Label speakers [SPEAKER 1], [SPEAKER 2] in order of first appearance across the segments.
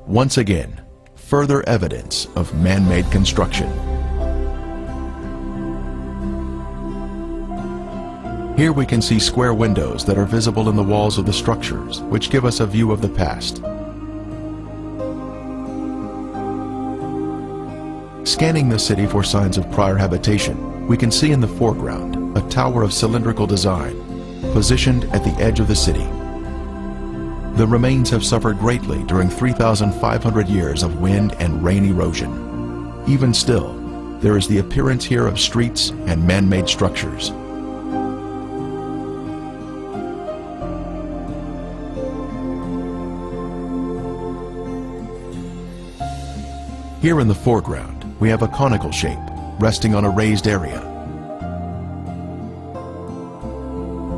[SPEAKER 1] Once again, further evidence of man-made construction. Here we can see square windows that are visible in the walls of the structures, which give us a view of the past. Scanning the city for signs of prior habitation, we can see in the foreground a tower of cylindrical design, positioned at the edge of the city. The remains have suffered greatly during 3,500 years of wind and rain erosion. Even still, there is the appearance here of streets and man-made structures. Here in the foreground, we have a conical shape, resting on a raised area.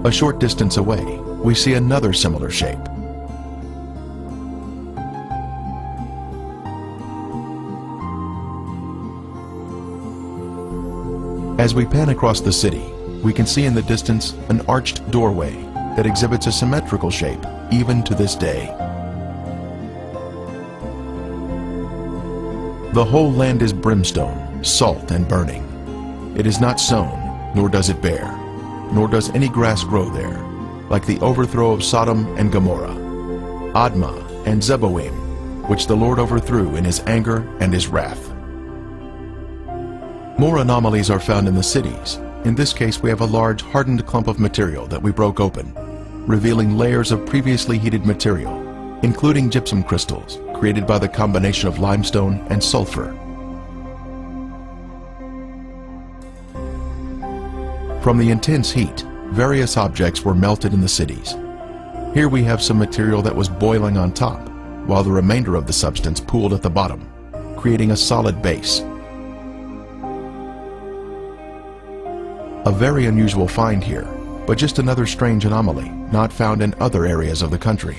[SPEAKER 1] A short distance away, we see another similar shape. As we pan across the city, we can see in the distance an arched doorway that exhibits a symmetrical shape, even to this day. The whole land is brimstone, salt and burning. It is not sown, nor does it bear, nor does any grass grow there, like the overthrow of Sodom and Gomorrah, Admah and Zeboim, which the Lord overthrew in his anger and his wrath. More anomalies are found in the cities. In this case, we have a large hardened clump of material that we broke open, revealing layers of previously heated material, including gypsum crystals, created by the combination of limestone and sulfur. From the intense heat, various objects were melted in the cities. Here we have some material that was boiling on top, while the remainder of the substance pooled at the bottom, creating a solid base. A very unusual find here, but just another strange anomaly not found in other areas of the country.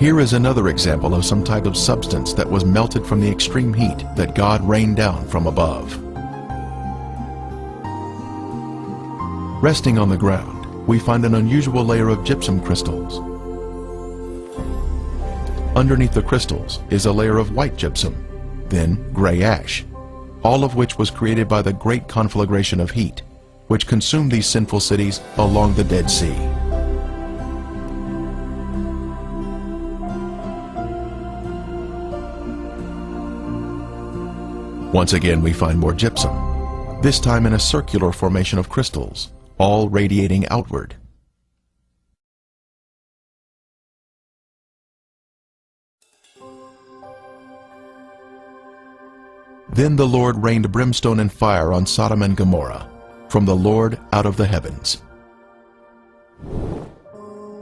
[SPEAKER 1] Here is another example of some type of substance that was melted from the extreme heat that God rained down from above. Resting on the ground, we find an unusual layer of gypsum crystals. Underneath the crystals is a layer of white gypsum, then gray ash, all of which was created by the great conflagration of heat, which consumed these sinful cities along the Dead Sea. Once again, we find more gypsum, this time in a circular formation of crystals, all radiating outward. Then the Lord rained brimstone and fire on Sodom and Gomorrah, from the Lord out of the heavens.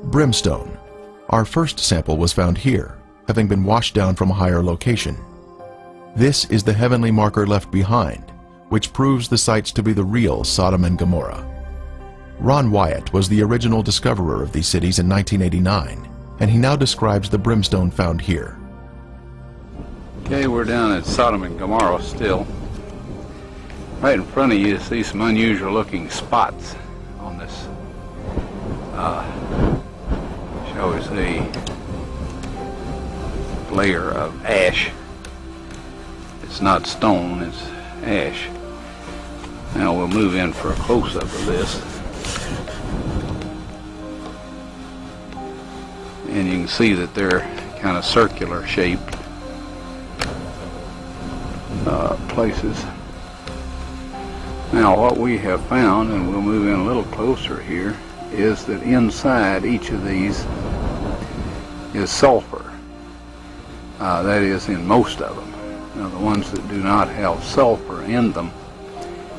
[SPEAKER 1] Brimstone. Our first sample was found here, having been washed down from a higher location. This is the heavenly marker left behind, which proves the sites to be the real Sodom and Gomorrah. Ron Wyatt was the original discoverer of these cities in 1989, and he now describes the brimstone found here.
[SPEAKER 2] Okay, we're down at Sodom and Gomorrah still. Right in front of you see some unusual looking spots on this, shall we say, layer of ash. It's not stone, it's ash. Now we'll move in for a close-up of this. And you can see that they're kind of circular shaped places. Now what we have found, and we'll move in a little closer here, is that inside each of these is sulfur. That is, in most of them. Now the ones that do not have sulfur in them,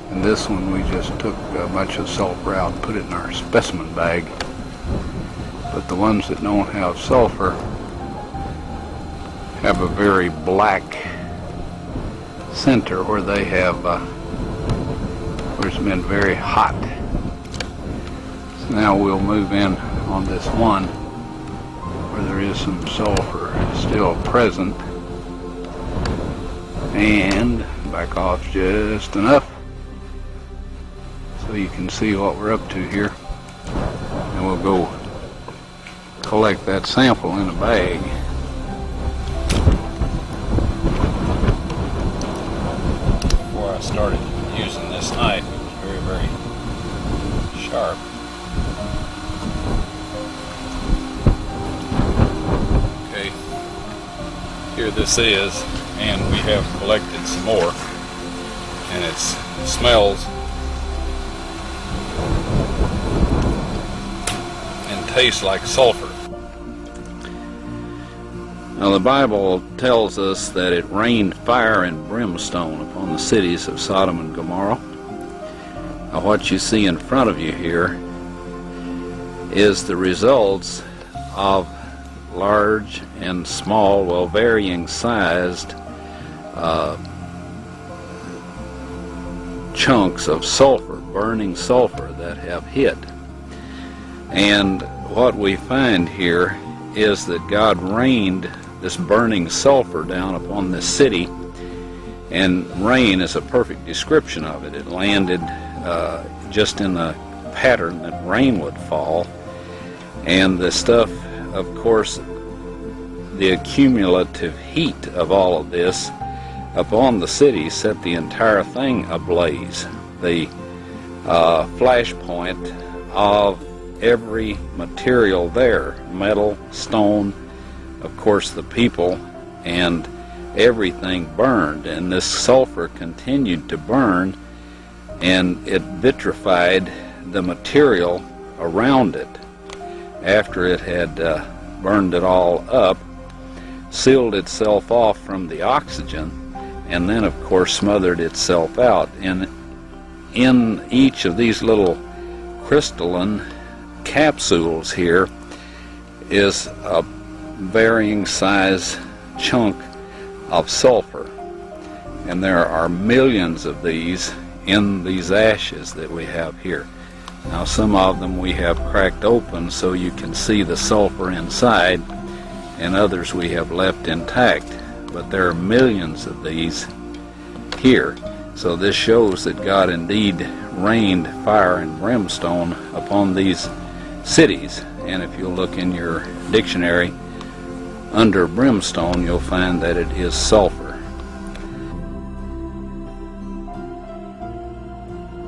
[SPEAKER 2] and this one we just took a bunch of sulfur out and put it in our specimen bag. But the ones that don't have sulfur have a very black center where they have where it's been very hot. So now we'll move in on this one where there is some sulfur still present, and back off just enough so you can see what we're up to here. and we'll go collect that sample in a bag. Before I started using this knife, it was very, very sharp. Okay, here this is, and we have collected some more, and it smells and tastes like sulfur. Now the Bible tells us that it rained fire and brimstone upon the cities of Sodom and Gomorrah. Now what you see in front of you here is the results of large and small, well, varying sized chunks of sulfur, burning sulfur that have hit. And what we find here is that God rained this burning sulfur down upon this city, and rain is a perfect description of it. It landed just in the pattern that rain would fall, and the stuff, of course, the accumulative heat of all of this upon the city set the entire thing ablaze. The flashpoint of every material there, metal, stone, of course the people, and everything burned, and this sulfur continued to burn, and it vitrified the material around it after it had burned it all up, sealed itself off from the oxygen, and then of course smothered itself out. And in each of these little crystalline capsules here is a varying size chunk of sulfur, and there are millions of these in these ashes that we have here. Now some of them we have cracked open so you can see the sulfur inside, and others we have left intact, but there are millions of these here. So this shows that God indeed rained fire and brimstone upon these cities. And if you look in your dictionary under brimstone, you'll find that it is sulfur.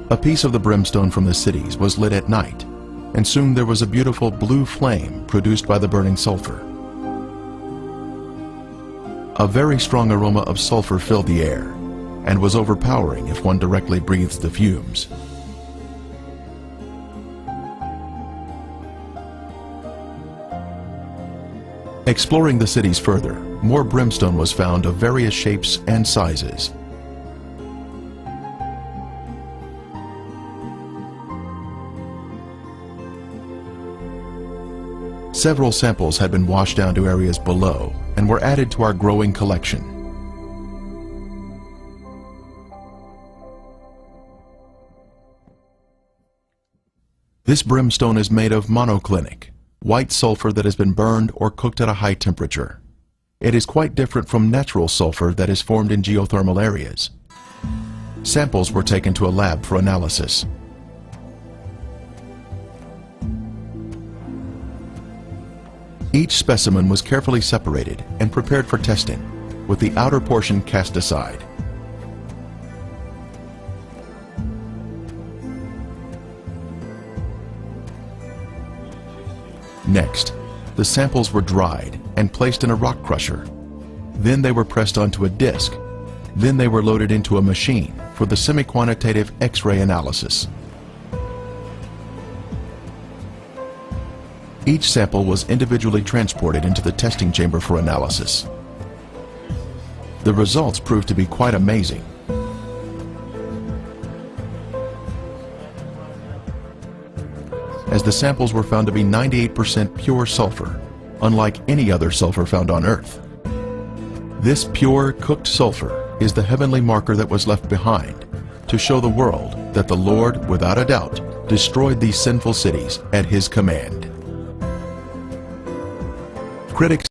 [SPEAKER 1] A piece of the brimstone from the cities was lit at night, and soon there was a beautiful blue flame produced by the burning sulfur. A very strong aroma of sulfur filled the air, and was overpowering if one directly breathed the fumes. Exploring the cities further, more brimstone was found of various shapes and sizes. Several samples had been washed down to areas below and were added to our growing collection. This brimstone is made of monoclinic, white sulfur that has been burned or cooked at a high temperature. It is quite different from natural sulfur that is formed in geothermal areas. Samples were taken to a lab for analysis. Each specimen was carefully separated and prepared for testing, with the outer portion cast aside. Next, the samples were dried and placed in a rock crusher. Then they were pressed onto a disc. Then they were loaded into a machine for the semi-quantitative X-ray analysis. Each sample was individually transported into the testing chamber for analysis. The results proved to be quite amazing. As the samples were found to be 98% pure sulfur, unlike any other sulfur found on Earth. This pure, cooked sulfur is the heavenly marker that was left behind to show the world that the Lord, without a doubt, destroyed these sinful cities at His command. Critics